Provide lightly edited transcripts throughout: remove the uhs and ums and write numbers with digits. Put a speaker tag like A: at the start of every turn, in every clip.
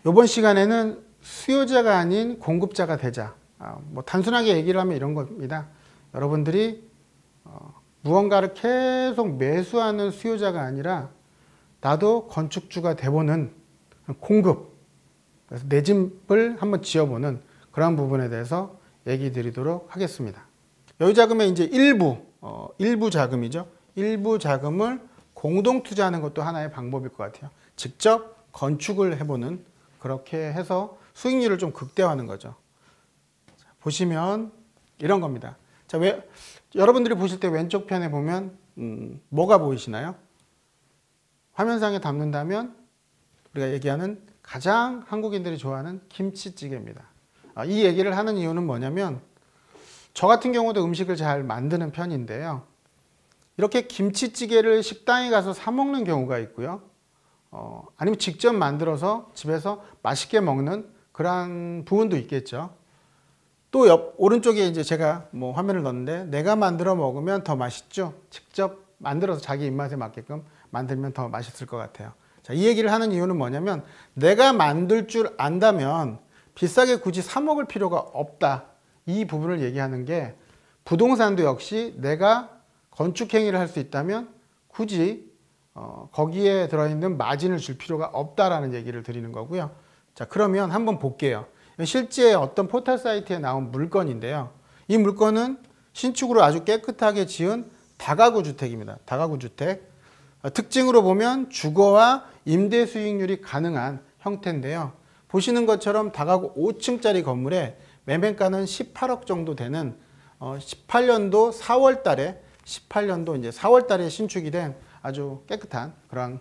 A: 이번 시간에는 수요자가 아닌 공급자가 되자. 뭐 단순하게 얘기를 하면 이런 겁니다. 여러분들이 무언가를 계속 매수하는 수요자가 아니라 나도 건축주가 돼보는 공급, 그래서 내 집을 한번 지어보는 그런 부분에 대해서 얘기 드리도록 하겠습니다. 여유 자금의 이제 일부 자금이죠. 일부 자금을 공동 투자하는 것도 하나의 방법일 것 같아요. 직접 건축을 해보는, 그렇게 해서 수익률을 좀 극대화하는 거죠. 자, 보시면 이런 겁니다. 자, 여러분들이 보실 때 왼쪽 편에 보면 뭐가 보이시나요? 화면상에 담는다면 우리가 얘기하는 가장 한국인들이 좋아하는 김치찌개입니다. 이 얘기를 하는 이유는 뭐냐면 저 같은 경우도 음식을 잘 만드는 편인데요. 이렇게 김치찌개를 식당에 가서 사 먹는 경우가 있고요. 아니면 직접 만들어서 집에서 맛있게 먹는 그런 부분도 있겠죠. 또 오른쪽에 이제 제가 뭐 화면을 넣었는데 내가 만들어 먹으면 더 맛있죠. 직접 만들어서 자기 입맛에 맞게끔 만들면 더 맛있을 것 같아요. 자, 이 얘기를 하는 이유는 뭐냐면 내가 만들 줄 안다면 비싸게 굳이 사 먹을 필요가 없다. 이 부분을 얘기하는 게 부동산도 역시 내가 건축 행위를 할 수 있다면 굳이 거기에 들어있는 마진을 줄 필요가 없다라는 얘기를 드리는 거고요. 자, 그러면 한번 볼게요. 실제 어떤 포털 사이트에 나온 물건인데요. 이 물건은 신축으로 아주 깨끗하게 지은 다가구 주택입니다. 다가구 주택. 특징으로 보면 주거와 임대 수익률이 가능한 형태인데요. 보시는 것처럼 다가구 5층짜리 건물에 매매가는 18억 정도 되는 18년도 4월 이제 4월 달에 신축이 된 아주 깨끗한 그런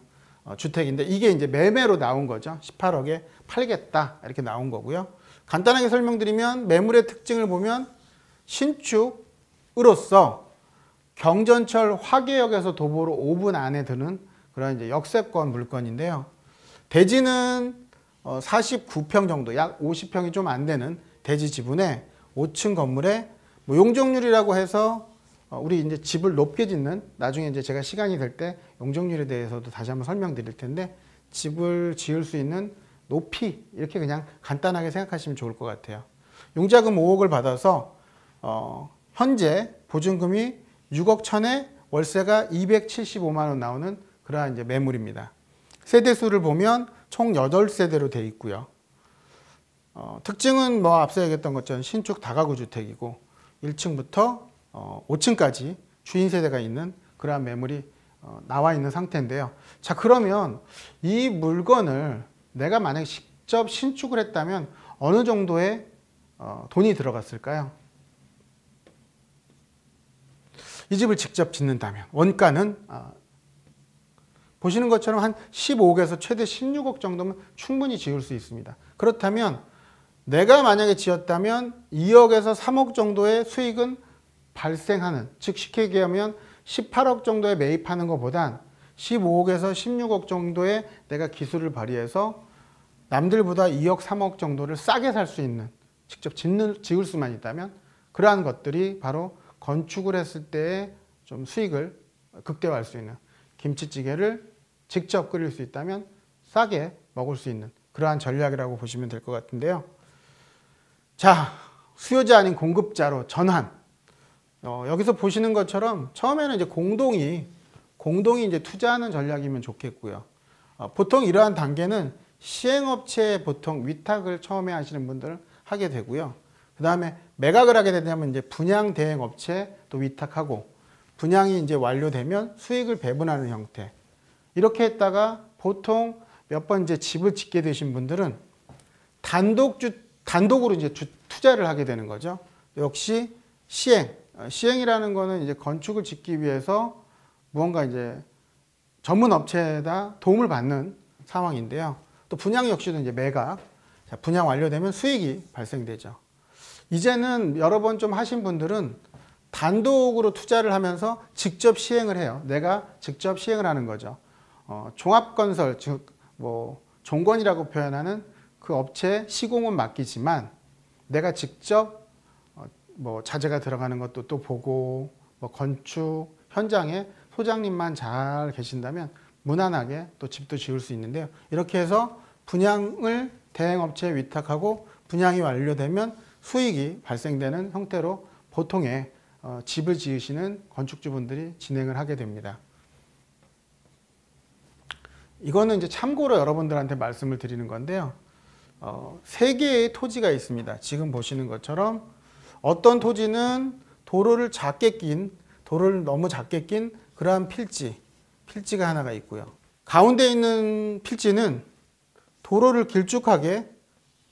A: 주택인데 이게 이제 매매로 나온 거죠. 18억에 팔겠다 이렇게 나온 거고요. 간단하게 설명드리면 매물의 특징을 보면 신축으로서 경전철 화계역에서 도보로 5분 안에 드는 그런 이제 역세권 물건인데요. 대지는 49평 정도, 약 50평이 좀 안 되는 대지 지분에 5층 건물에 뭐 용적률이라고 해서 우리 이제 집을 높게 짓는, 나중에 이제 제가 시간이 될 때 용적률에 대해서도 다시 한번 설명드릴 텐데 집을 지을 수 있는 높이 이렇게 그냥 간단하게 생각하시면 좋을 것 같아요. 용자금 5억을 받아서 현재 보증금이 6억 1천에 월세가 275만 원 나오는 그러한 이제 매물입니다. 세대수를 보면 총 8세대로 되어 있고요. 특징은 뭐 앞서 얘기했던 것처럼 신축 다가구 주택이고 1층부터 5층까지 주인 세대가 있는 그러한 매물이 나와 있는 상태인데요. 자, 그러면 이 물건을 내가 만약에 직접 신축을 했다면 어느 정도의 돈이 들어갔을까요? 이 집을 직접 짓는다면 원가는 보시는 것처럼 한 15억에서 최대 16억 정도면 충분히 지을 수 있습니다. 그렇다면 내가 만약에 지었다면 2억에서 3억 정도의 수익은 발생하는, 즉 쉽게 얘기하면 18억 정도에 매입하는 것보단 15억에서 16억 정도의 내가 기술을 발휘해서 남들보다 2억, 3억 정도를 싸게 살 수 있는, 직접 지을 수만 있다면 그러한 것들이 바로 건축을 했을 때의 좀 수익을 극대화할 수 있는, 김치찌개를 직접 끓일 수 있다면 싸게 먹을 수 있는 그러한 전략이라고 보시면 될 것 같은데요. 자, 수요자 아닌 공급자로 전환. 여기서 보시는 것처럼 처음에는 이제 공동이 이제 투자하는 전략이면 좋겠고요. 보통 이러한 단계는 시행업체에 보통 위탁을 처음에 하시는 분들은 하게 되고요. 그 다음에 매각을 하게 되면 이제 분양 대행 업체 또 위탁하고 분양이 이제 완료되면 수익을 배분하는 형태. 이렇게 했다가 보통 몇 번 이제 집을 짓게 되신 분들은 단독으로 이제 투자를 하게 되는 거죠. 역시 시행이라는 거는 이제 건축을 짓기 위해서 무언가 이제 전문 업체에다 도움을 받는 상황인데요. 또 분양 역시도 이제 매각. 자, 분양 완료되면 수익이 발생되죠. 이제는 여러 번 좀 하신 분들은 단독으로 투자를 하면서 직접 시행을 해요. 내가 직접 시행을 하는 거죠. 종합건설, 즉 뭐 종건이라고 표현하는 그 업체에 시공은 맡기지만 내가 직접 뭐 자재가 들어가는 것도 또 보고 뭐 건축 현장에 소장님만 잘 계신다면 무난하게 또 집도 지을 수 있는데요. 이렇게 해서 분양을 대행업체에 위탁하고 분양이 완료되면 수익이 발생되는 형태로 보통의 집을 지으시는 건축주분들이 진행을 하게 됩니다. 이거는 이제 참고로 여러분들한테 말씀을 드리는 건데요. 세 개의 토지가 있습니다. 지금 보시는 것처럼 어떤 토지는 도로를 너무 작게 낀 그러한 필지가 하나가 있고요. 가운데 있는 필지는 도로를 길쭉하게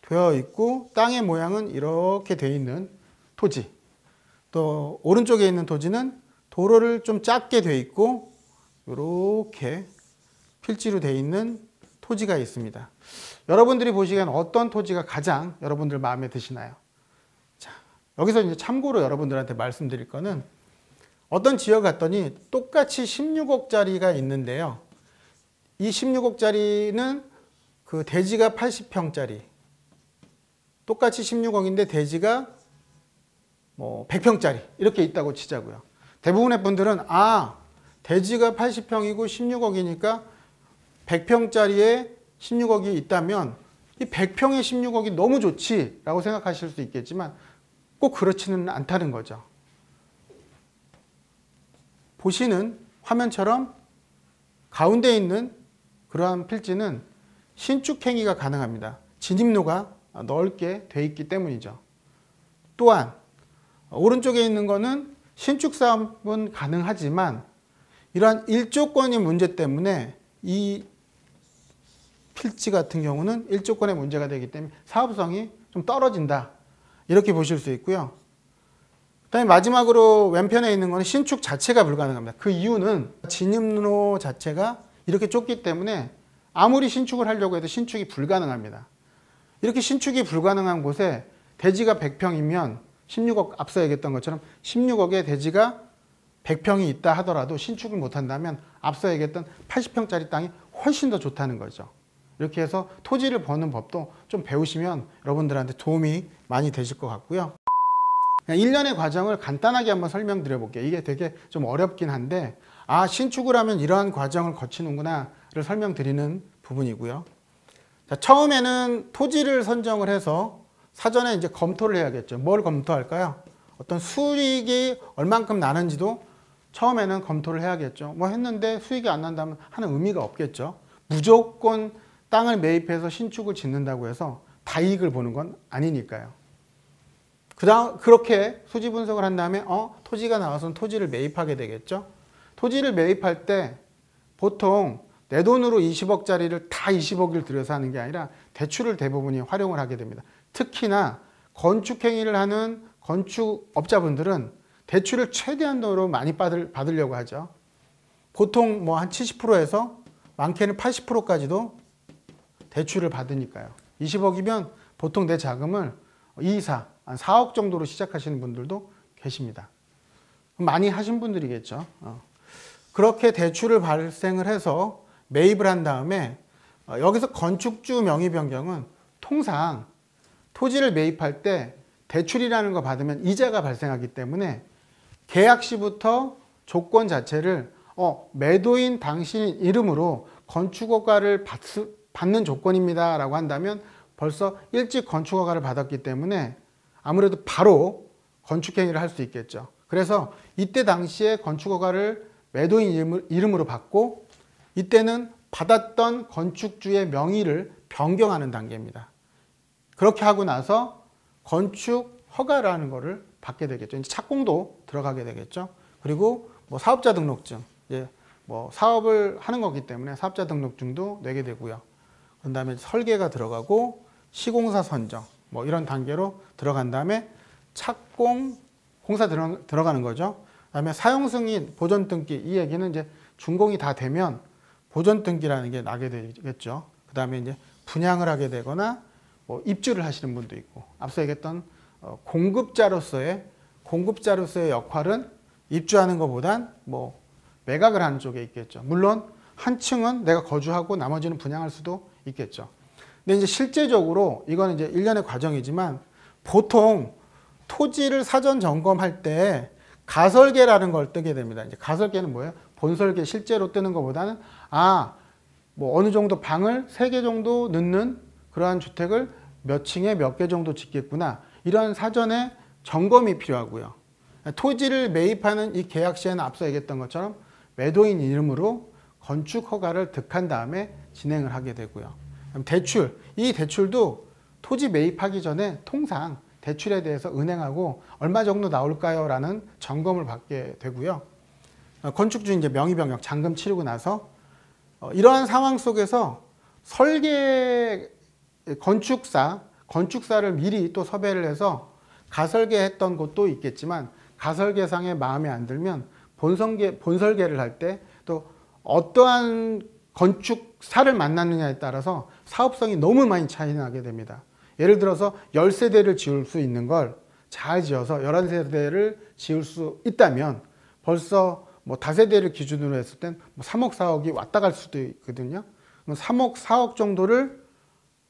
A: 되어 있고 땅의 모양은 이렇게 되어 있는 토지. 또 오른쪽에 있는 토지는 도로를 좀 작게 되어 있고 이렇게 필지로 되어 있는 토지가 있습니다. 여러분들이 보시기엔 어떤 토지가 가장 여러분들 마음에 드시나요? 자, 여기서 이제 참고로 여러분들한테 말씀드릴 거는 어떤 지역 갔더니 똑같이 16억짜리가 있는데요. 이 16억짜리는 그 대지가 80평짜리. 똑같이 16억인데 대지가 뭐 100평짜리 이렇게 있다고 치자고요. 대부분의 분들은 대지가 80평이고 16억이니까 100평짜리에 16억이 있다면 이 100평에 16억이 너무 좋지 라고 생각하실 수 있겠지만 꼭 그렇지는 않다는 거죠. 보시는 화면처럼 가운데 있는 그러한 필지는 신축행위가 가능합니다. 진입로가 넓게 돼 있기 때문이죠. 또한 오른쪽에 있는 거는 신축 사업은 가능하지만 이러한 일조권의 문제 때문에 이 필지 같은 경우는 일조권의 문제가 되기 때문에 사업성이 좀 떨어진다. 이렇게 보실 수 있고요. 그다음에 마지막으로 왼편에 있는 거는 신축 자체가 불가능합니다. 그 이유는 진입로 자체가 이렇게 좁기 때문에 아무리 신축을 하려고 해도 신축이 불가능합니다. 이렇게 신축이 불가능한 곳에 대지가 100평이면 16억 앞서 얘기했던 것처럼 16억에 대지가 100평이 있다 하더라도 신축을 못한다면 앞서 얘기했던 80평짜리 땅이 훨씬 더 좋다는 거죠. 이렇게 해서 토지를 버는 법도 좀 배우시면 여러분들한테 도움이 많이 되실 것 같고요. 일련의 과정을 간단하게 한번 설명드려 볼게요. 이게 되게 좀 어렵긴 한데 신축을 하면 이러한 과정을 거치는구나를 설명드리는 부분이고요. 자, 처음에는 토지를 선정을 해서 사전에 이제 검토를 해야겠죠. 뭘 검토할까요? 어떤 수익이 얼만큼 나는지도 처음에는 검토를 해야겠죠. 뭐 했는데 수익이 안 난다면 하는 의미가 없겠죠. 무조건 땅을 매입해서 신축을 짓는다고 해서 다 이익을 보는 건 아니니까요. 그렇게 수지 분석을 한 다음에 토지가 나와서는 토지를 매입하게 되겠죠. 토지를 매입할 때 보통 내 돈으로 20억짜리를 다 20억을 들여서 하는 게 아니라 대출을 대부분이 활용을 하게 됩니다. 특히나 건축행위를 하는 건축업자분들은 대출을 최대한으로 많이 받으려고 하죠. 보통 뭐 한 70%에서 많게는 80%까지도 대출을 받으니까요. 20억이면 보통 내 자금을 2, 4, 한 4억 정도로 시작하시는 분들도 계십니다. 많이 하신 분들이겠죠. 그렇게 대출을 발생을 해서 매입을 한 다음에 여기서 건축주 명의 변경은 통상 토지를 매입할 때 대출이라는 거 받으면 이자가 발생하기 때문에 계약 시부터 조건 자체를 매도인 당신 이름으로 건축허가를 받는 조건입니다 라고 한다면 벌써 일찍 건축허가를 받았기 때문에 아무래도 바로 건축행위를 할 수 있겠죠. 그래서 이때 당시에 건축허가를 매도인 이름으로 받고 이때는 받았던 건축주의 명의를 변경하는 단계입니다. 그렇게 하고 나서 건축허가라는 거를 받게 되겠죠. 이제 착공도 들어가게 되겠죠. 그리고 뭐 사업자 등록증, 뭐 사업을 하는 거기 때문에 사업자 등록증도 내게 되고요. 그 다음에 설계가 들어가고 시공사 선정, 뭐 이런 단계로 들어간 다음에 착공, 공사 들어가는 거죠. 그 다음에 사용승인, 보존등기, 이 얘기는 이제 준공이 다 되면 보존등기라는 게 나게 되겠죠. 그 다음에 이제 분양을 하게 되거나 뭐 입주를 하시는 분도 있고, 앞서 얘기했던 공급자로서의 역할은 입주하는 것보단 뭐 매각을 하는 쪽에 있겠죠. 물론 한 층은 내가 거주하고 나머지는 분양할 수도 있겠죠. 근데 이제 실제적으로 이건 이제 일련의 과정이지만 보통 토지를 사전 점검할 때 가설계라는 걸 뜨게 됩니다. 이제 가설계는 뭐예요? 본설계 실제로 뜨는 것보다는 뭐 어느 정도 방을 3개 정도 넣는 그러한 주택을 몇 층에 몇 개 정도 짓겠구나, 이런 사전에 점검이 필요하고요. 토지를 매입하는 이 계약 시에는 앞서 얘기했던 것처럼 매도인 이름으로 건축 허가를 득한 다음에 진행을 하게 되고요. 대출, 이 대출도 토지 매입하기 전에 통상 대출에 대해서 은행하고 얼마 정도 나올까요? 라는 점검을 받게 되고요. 건축주 이제 명의병역 잔금 치르고 나서 이러한 상황 속에서 설계 건축사를 미리 또 섭외를 해서 가설계했던 곳도 있겠지만 가설계상에 마음에 안 들면 본설계를 할 때 또 어떠한 건축사를 만났느냐에 따라서 사업성이 너무 많이 차이 나게 됩니다. 예를 들어서 10세대를 지을 수 있는 걸 잘 지어서 11세대를 지을 수 있다면 벌써 뭐 다세대를 기준으로 했을 땐 3억, 4억이 왔다 갈 수도 있거든요. 3억, 4억 정도를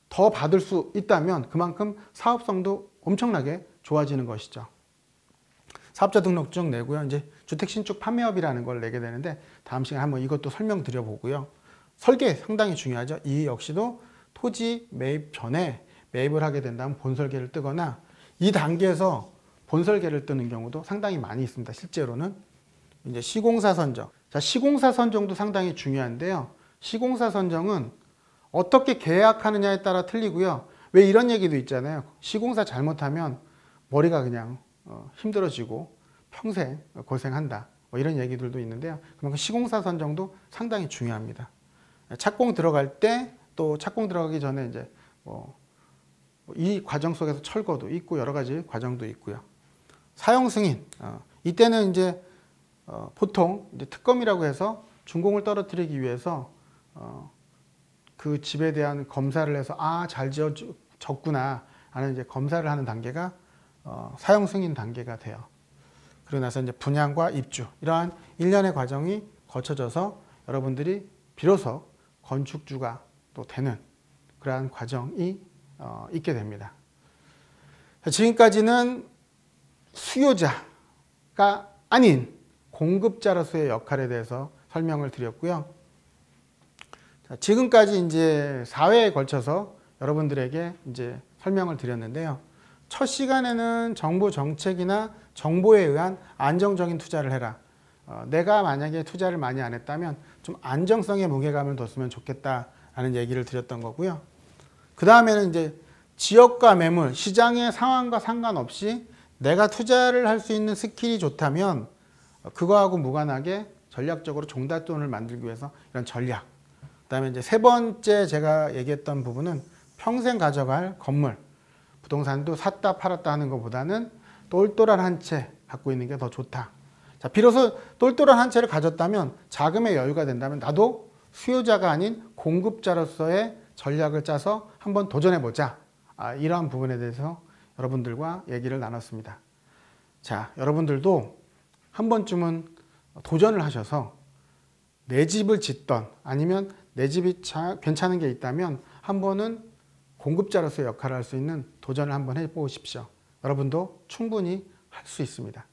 A: 더 받을 수 있다면 그만큼 사업성도 엄청나게 좋아지는 것이죠. 사업자 등록증 내고요. 이제 주택 신축 판매업이라는 걸 내게 되는데 다음 시간에 한번 이것도 설명드려 보고요. 설계 상당히 중요하죠. 이 역시도 토지 매입 전에 매입을 하게 된다면 본설계를 뜨거나 이 단계에서 본설계를 뜨는 경우도 상당히 많이 있습니다. 실제로는 이제 시공사 선정. 자, 시공사 선정도 상당히 중요한데요. 시공사 선정은 어떻게 계약하느냐에 따라 틀리고요. 왜 이런 얘기도 있잖아요. 시공사 잘못하면 머리가 그냥 힘들어지고 평생 고생한다, 뭐 이런 얘기들도 있는데요. 그만큼 시공사 선정도 상당히 중요합니다. 착공 들어갈 때 또 착공 들어가기 전에 이제 이 과정 속에서 철거도 있고 여러 가지 과정도 있고요. 사용 승인, 이때는 이제 보통 이제 특검이라고 해서 준공을 떨어뜨리기 위해서 그 집에 대한 검사를 해서 잘 지어졌구나 하는 이제 검사를 하는 단계가 사용 승인 단계가 돼요. 그러고 나서 이제 분양과 입주, 이러한 일련의 과정이 거쳐져서 여러분들이 비로소 건축주가 또 되는 그러한 과정이 있게 됩니다. 지금까지는 수요자가 아닌 공급자로서의 역할에 대해서 설명을 드렸고요. 지금까지 이제 4회에 걸쳐서 여러분들에게 이제 설명을 드렸는데요. 첫 시간에는 정부 정책이나 정보에 의한 안정적인 투자를 해라. 내가 만약에 투자를 많이 안 했다면 좀 안정성에 무게감을 뒀으면 좋겠다라는 얘기를 드렸던 거고요. 그 다음에는 이제 지역과 매물, 시장의 상황과 상관없이 내가 투자를 할 수 있는 스킬이 좋다면 그거하고 무관하게 전략적으로 종잣돈을 만들기 위해서 이런 전략. 그 다음에 이제 세 번째 제가 얘기했던 부분은 평생 가져갈 건물. 부동산도 샀다 팔았다 하는 것보다는 똘똘한 한 채 갖고 있는 게 더 좋다. 자, 비로소 똘똘한 한 채를 가졌다면 자금의 여유가 된다면 나도 수요자가 아닌 공급자로서의 전략을 짜서 한번 도전해보자. 이러한 부분에 대해서 여러분들과 얘기를 나눴습니다. 자, 여러분들도 한 번쯤은 도전을 하셔서 내 집을 짓던 아니면 내 집이 괜찮은 게 있다면 한 번은 공급자로서의 역할을 할 수 있는 도전을 한번 해보십시오. 여러분도 충분히 할 수 있습니다.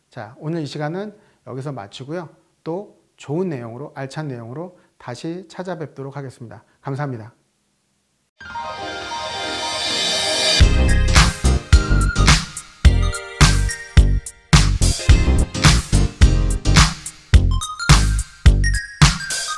A: 자, 오늘 이 시간은 여기서 마치고요. 또 좋은 내용으로, 알찬 내용으로 다시 찾아뵙도록 하겠습니다. 감사합니다.